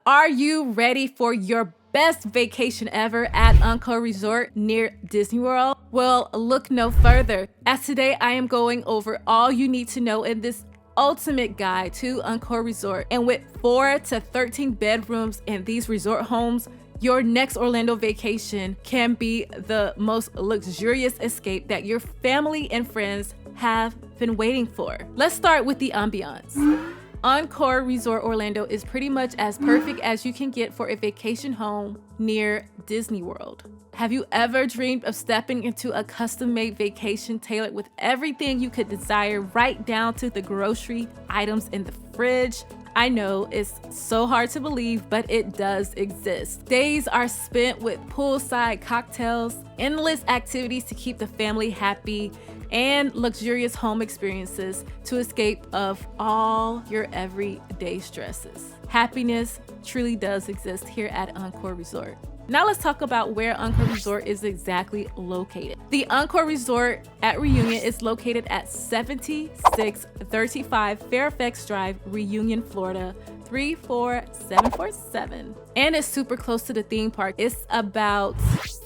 Are you ready for your best vacation ever at Encore Resort near Disney World? Well, look no further, as today I am going over all you need to know in this ultimate guide to Encore Resort. And with 4 to 13 bedrooms in these resort homes, your next Orlando vacation can be the most luxurious escape that your family and friends have been waiting for. Let's start with the ambiance. Encore Resort Orlando is pretty much as perfect as you can get for a vacation home near Disney World. Have you ever dreamed of stepping into a custom-made vacation tailored with everything you could desire, right down to the grocery items in the fridge? I know it's so hard to believe, but it does exist. Days are spent with poolside cocktails, endless activities to keep the family happy, and luxurious home experiences to escape of all your everyday stresses. Happiness truly does exist here at Encore Resort. Now let's talk about where Encore Resort is exactly located. The Encore Resort at Reunion is located at 7635 Fairfax Drive, Reunion, Florida, 34747. And it's super close to the theme park. It's about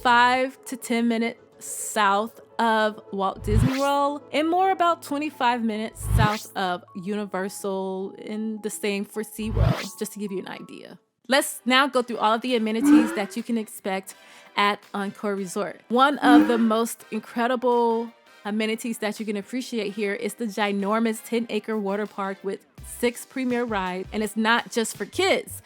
5 to 10 minutes south of Walt Disney World and more about 25 minutes south of Universal, and the same for SeaWorld, just to give you an idea. Let's now go through all of the amenities that you can expect at Encore Resort. One of the most incredible amenities that you can appreciate here is the ginormous 10-acre water park with 6 premier rides, and it's not just for kids.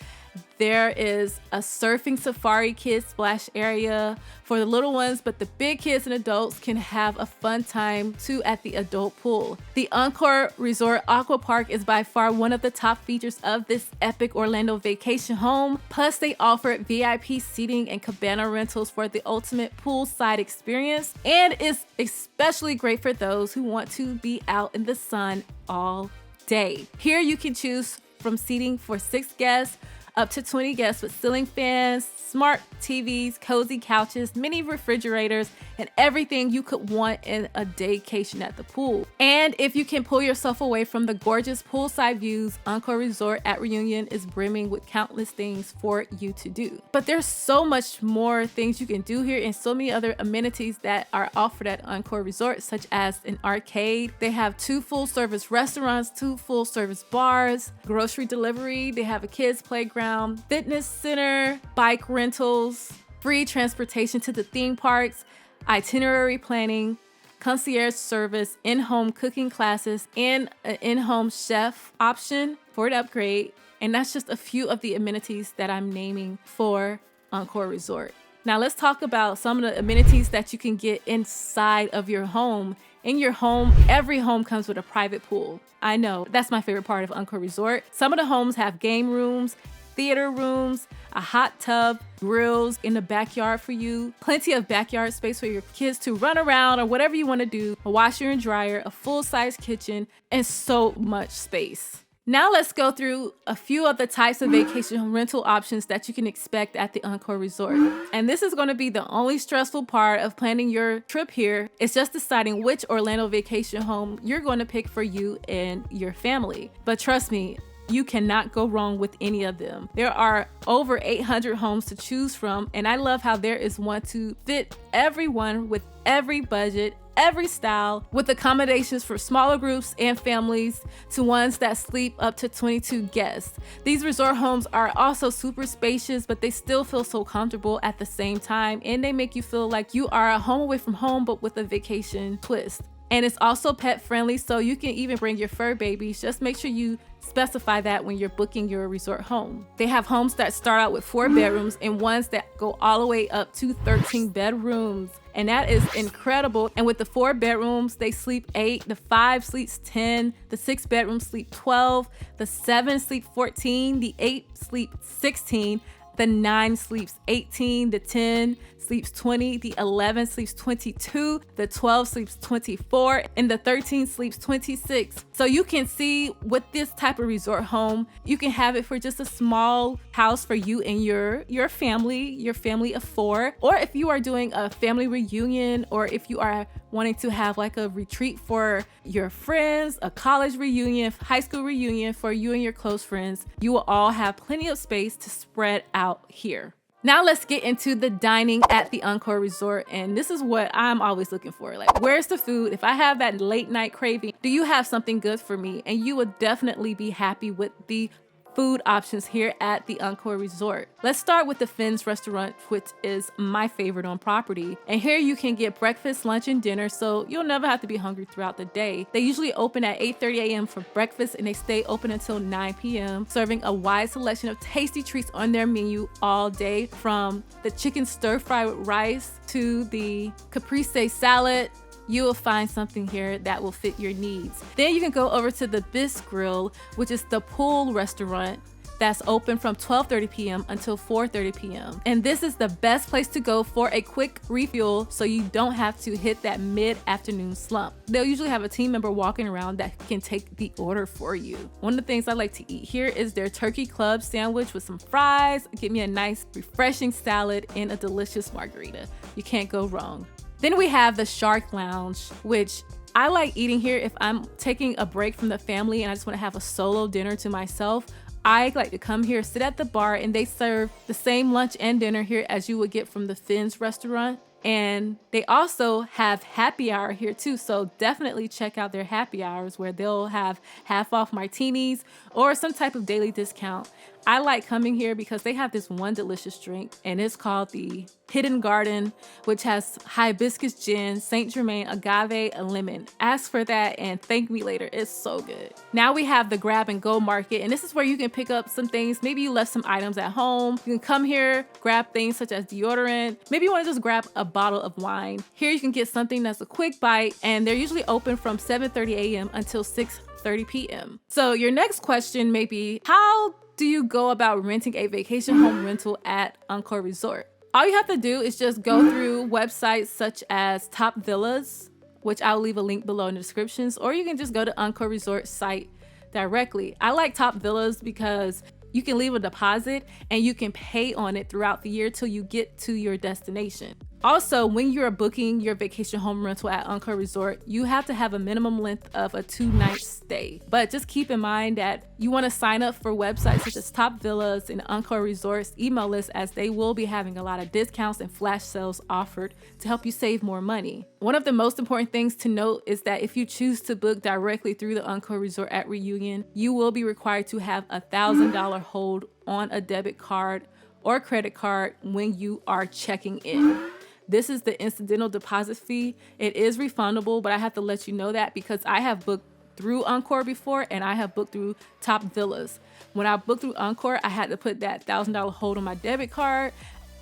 There is a surfing safari kids splash area for the little ones, but the big kids and adults can have a fun time too at the adult pool. The Encore Resort Aqua Park is by far one of the top features of this epic Orlando vacation home. Plus, they offer VIP seating and cabana rentals for the ultimate poolside experience, and is especially great for those who want to be out in the sun all day. Here you can choose from seating for 6 guests up to 20 guests with ceiling fans, smart TVs, cozy couches, mini refrigerators, and everything you could want in a daycation at the pool. And if you can pull yourself away from the gorgeous poolside views, Encore Resort at Reunion is brimming with countless things for you to do. But there's so much more things you can do here, and so many other amenities that are offered at Encore Resort, such as an arcade. They have 2 full-service restaurants, 2 full-service bars, grocery delivery. They have a kids playground, fitness center, bike rentals, free transportation to the theme parks, itinerary planning, concierge service, in-home cooking classes, and an in-home chef option for an upgrade. And that's just a few of the amenities that I'm naming for Encore Resort. Now let's talk about some of the amenities that you can get inside of your home. In your home, every home comes with a private pool. I know, that's my favorite part of Encore Resort. Some of the homes have game rooms, theater rooms, a hot tub, grills in the backyard for you, plenty of backyard space for your kids to run around or whatever you want to do, a washer and dryer, a full-size kitchen, and so much space. Now let's go through a few of the types of vacation rental options that you can expect at the Encore Resort. And this is going to be the only stressful part of planning your trip here. It's just deciding which Orlando vacation home you're going to pick for you and your family. But trust me, you cannot go wrong with any of them. There are over 800 homes to choose from, and I love how there is one to fit everyone with every budget, every style, with accommodations for smaller groups and families to ones that sleep up to 22 guests. These resort homes are also super spacious, but they still feel so comfortable at the same time, and they make you feel like you are a home away from home, but with a vacation twist. And it's also pet friendly, so you can even bring your fur babies. Just make sure you specify that when you're booking your resort home. They have homes that start out with 4 bedrooms and ones that go all the way up to 13 bedrooms. And that is incredible. And with the 4 bedrooms, they sleep 8, the 5 sleeps 10, the 6 bedrooms sleep 12, the 7 sleep 14, the 8 sleep 16, the 9 sleeps 18, the 10 sleeps 20, the 11 sleeps 22, the 12 sleeps 24, and the 13 sleeps 26. So you can see with this type of resort home, you can have it for just a small house for you and your family of 4. Or if you are doing a family reunion, or if you are wanting to have like a retreat for your friends, a college reunion, high school reunion for you and your close friends, you will all have plenty of space to spread out here. Now let's get into the dining at the Encore Resort, and this is what I'm always looking for. Like, where's the food? If I have that late night craving, do you have something good for me? And you would definitely be happy with the food options here at the Encore Resort. Let's start with the Finn's restaurant, which is my favorite on property. And here you can get breakfast, lunch, and dinner, so you'll never have to be hungry throughout the day. They usually open at 8:30 a.m. for breakfast, and they stay open until 9 p.m., serving a wide selection of tasty treats on their menu all day, from the chicken stir fry with rice to the caprese salad. You will find something here that will fit your needs. Then you can go over to the Bisque Grill, which is the pool restaurant that's open from 12:30 p.m. until 4:30 p.m. And this is the best place to go for a quick refuel, so you don't have to hit that mid-afternoon slump. They'll usually have a team member walking around that can take the order for you. One of the things I like to eat here is their turkey club sandwich with some fries. Give me a nice refreshing salad and a delicious margarita. You can't go wrong. Then we have the Shark Lounge, which I like eating here if I'm taking a break from the family and I just want to have a solo dinner to myself. I like to come here, sit at the bar, and they serve the same lunch and dinner here as you would get from the Finn's restaurant. And they also have happy hour here too, so definitely check out their happy hours where they'll have half off martinis or some type of daily discount. I like coming here because they have this one delicious drink, and it's called the Hidden Garden, which has hibiscus gin, Saint Germain, agave, and lemon. Ask for that and thank me later. It's so good. Now we have the Grab and Go Market, and this is where you can pick up some things. Maybe you left some items at home. You can come here, grab things such as deodorant. Maybe you want to just grab a bottle of wine. Here you can get something that's a quick bite, and they're usually open from 7:30 a.m. until 6:30 p.m. So your next question may be, how do you go about renting a vacation home rental at Encore Resort? All you have to do is just go through websites such as Top Villas, which I'll leave a link below in the descriptions, or you can just go to Encore Resort site directly. I like Top Villas because you can leave a deposit and you can pay on it throughout the year till you get to your destination. Also, when you're booking your vacation home rental at Encore Resort, you have to have a minimum length of a 2-night stay. But just keep in mind that you want to sign up for websites such as Top Villas and Encore Resort's email list, as they will be having a lot of discounts and flash sales offered to help you save more money. One of the most important things to note is that if you choose to book directly through the Encore Resort at Reunion, you will be required to have a $1,000 hold on a debit card or credit card when you are checking in. This is the incidental deposit fee. It is refundable, but I have to let you know that because I have booked through Encore before and I have booked through Top Villas. When I booked through Encore, I had to put that $1,000 hold on my debit card.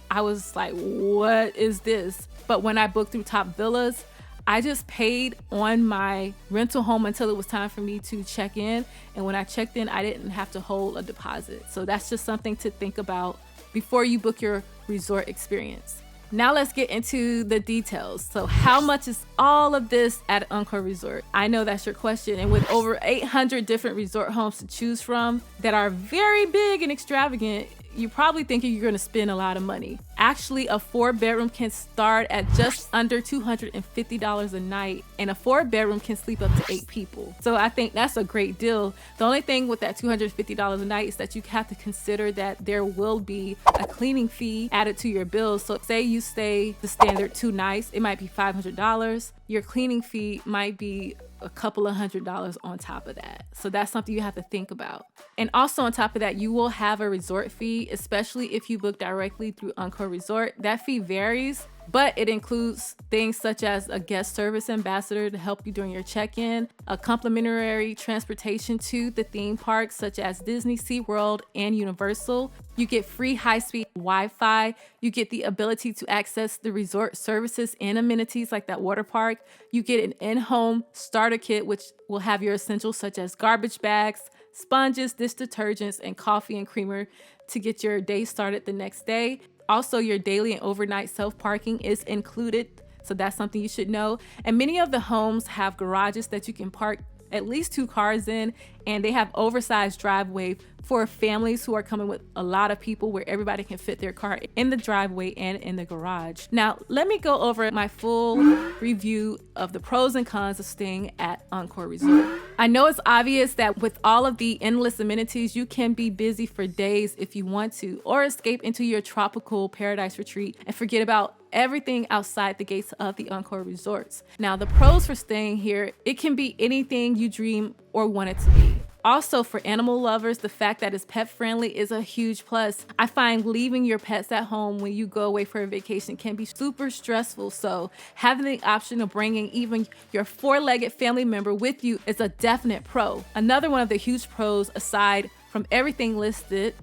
I was like, what is this? But when I booked through Top Villas, I just paid on my rental home until it was time for me to check in. And when I checked in, I didn't have to hold a deposit. So that's just something to think about before you book your resort experience. Now let's get into the details. So how much is all of this at Encore Resort? I know that's your question. And with over 800 different resort homes to choose from that are very big and extravagant, you're probably thinking you're going to spend a lot of money. Actually, a 4-bedroom can start at just under $250 a night, and a 4-bedroom can sleep up to 8 people. So I think that's a great deal. The only thing with that $250 a night is that you have to consider that there will be a cleaning fee added to your bill. So say you stay the standard 2 nights, it might be $500. Your cleaning fee might be a couple of $100s on top of that. So that's something you have to think about. And also on top of that, you will have a resort fee, especially if you book directly through Encore Resort. That fee varies, but it includes things such as a guest service ambassador to help you during your check-in, a complimentary transportation to the theme parks such as Disney, SeaWorld, and Universal. You get free high-speed Wi-Fi. You get the ability to access the resort services and amenities like that water park. You get an in-home starter kit, which will have your essentials such as garbage bags, sponges, dish detergents, and coffee and creamer to get your day started the next day. Also, your daily and overnight self-parking is included, so that's something you should know. And many of the homes have garages that you can park at least 2 cars in, and they have oversized driveway for families who are coming with a lot of people, where everybody can fit their car in the driveway and in the garage. Now, let me go over my full review of the pros and cons of staying at Encore Resort. I know it's obvious that with all of the endless amenities, you can be busy for days if you want to, or escape into your tropical paradise retreat and forget about everything outside the gates of the Encore Resorts. Now, the pros for staying here, it can be anything you dream or want it to be. Also, for animal lovers, the fact that it's pet friendly is a huge plus. I find leaving your pets at home when you go away for a vacation can be super stressful, so having the option of bringing even your four-legged family member with you is a definite pro. Another one of the huge pros, aside from everything listed,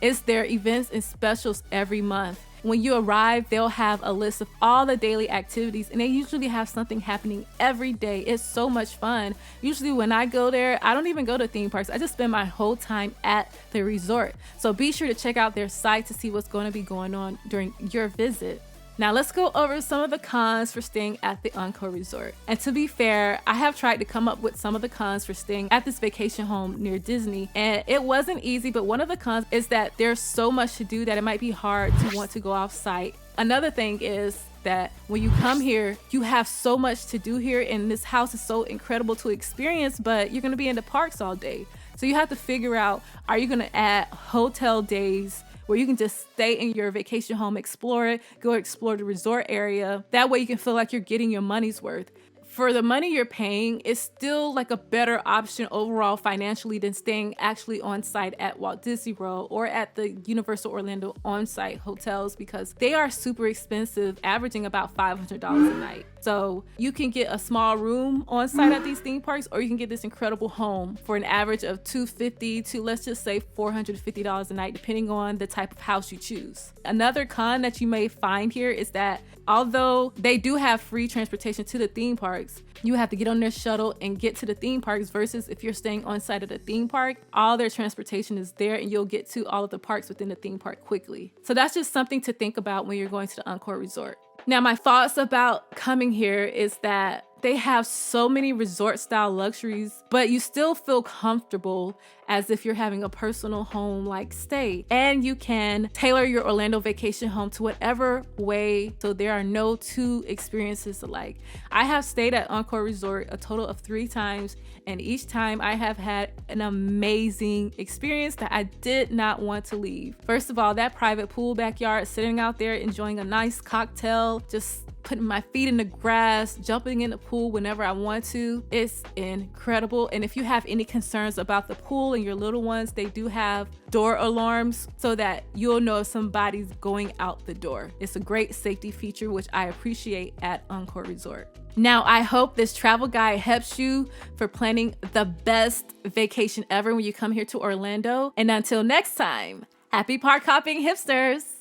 is their events and specials every month. When you arrive, they'll have a list of all the daily activities, and they usually have something happening every day. It's so much fun. Usually when I go there, I don't even go to theme parks. I just spend my whole time at the resort. So be sure to check out their site to see what's going to be going on during your visit. Now let's go over some of the cons for staying at the Encore Resort. And to be fair, I have tried to come up with some of the cons for staying at this vacation home near Disney, and it wasn't easy, but one of the cons is that there's so much to do that it might be hard to want to go off site. Another thing is that when you come here, you have so much to do here, and this house is so incredible to experience, but you're gonna be in the parks all day. So you have to figure out, are you gonna add hotel days where you can just stay in your vacation home, explore it, go explore the resort area. That way you can feel like you're getting your money's worth. For the money you're paying, it's still like a better option overall financially than staying actually on site at Walt Disney World or at the Universal Orlando on-site hotels, because they are super expensive, averaging about $500 a night. So you can get a small room on site at these theme parks, or you can get this incredible home for an average of $250 to, let's just say, $450 a night, depending on the type of house you choose. Another con that you may find here is that although they do have free transportation to the theme parks, you have to get on their shuttle and get to the theme parks, versus if you're staying on site at a theme park, all their transportation is there and you'll get to all of the parks within the theme park quickly. So that's just something to think about when you're going to the Encore Resort. Now, my thoughts about coming here is that they have so many resort style luxuries, but you still feel comfortable as if you're having a personal home like stay. And you can tailor your Orlando vacation home to whatever way, so there are no two experiences alike. I have stayed at Encore Resort a total of 3 times, and each time I have had an amazing experience that I did not want to leave. First of all, that private pool backyard, sitting out there enjoying a nice cocktail, just putting my feet in the grass, jumping in the pool whenever I want to. It's incredible. And if you have any concerns about the pool and your little ones, they do have door alarms so that you'll know if somebody's going out the door. It's a great safety feature, which I appreciate at Encore Resort. Now, I hope this travel guide helps you for planning the best vacation ever when you come here to Orlando. And until next time, happy park hopping hipsters!